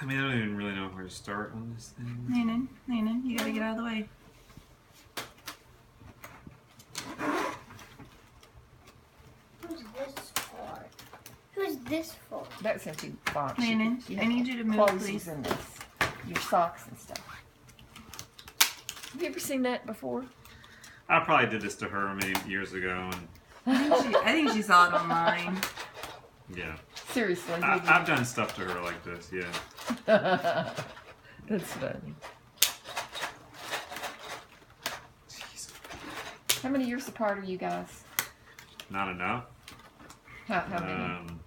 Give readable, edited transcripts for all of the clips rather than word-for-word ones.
I mean, I don't even really know where to start on this thing. Landon, you gotta get out of the way. Who's this for? Who's this for? That's empty box. Landon, You I have need you to move, clothes please. in this. Your socks and stuff. Have you ever seen that before? I probably did this to her many years ago, and I think she saw it online. yeah. Seriously. I've done stuff to her like this, yeah. That's funny. Jeez. How many years apart are you guys? Not enough. How many?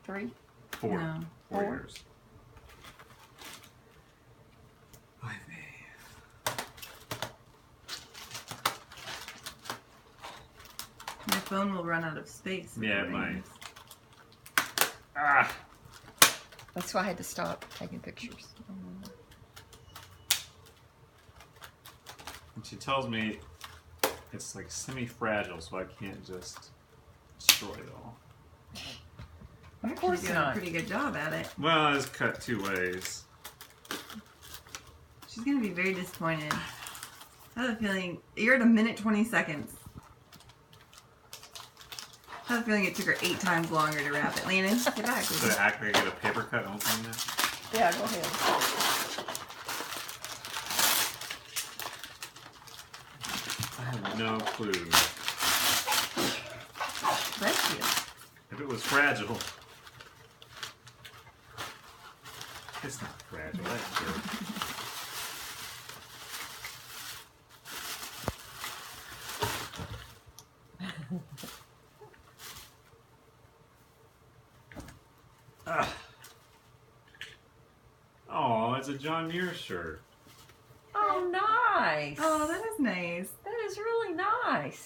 3? 4. No. 4 4? years. Ay, My phone will run out of space. yeah, it might. Ah! That's why I had to stop taking pictures. And she tells me it's like semi-fragile, so I can't just destroy it all. Of She's course doing a not. pretty good job at it. Well, it's cut 2 ways. She's gonna be very disappointed. I have a feeling you're at 1 minute 20 seconds. I have a feeling it took her 8 times longer to wrap it. Landon, get back. So I act like I get a paper cut opening that? Yeah, go ahead. I have no clue. Bless you. If it was fragile. It's not fragile, that's good. Oh, it's a John Muir shirt. Oh, nice. Oh, that is nice. That is really nice.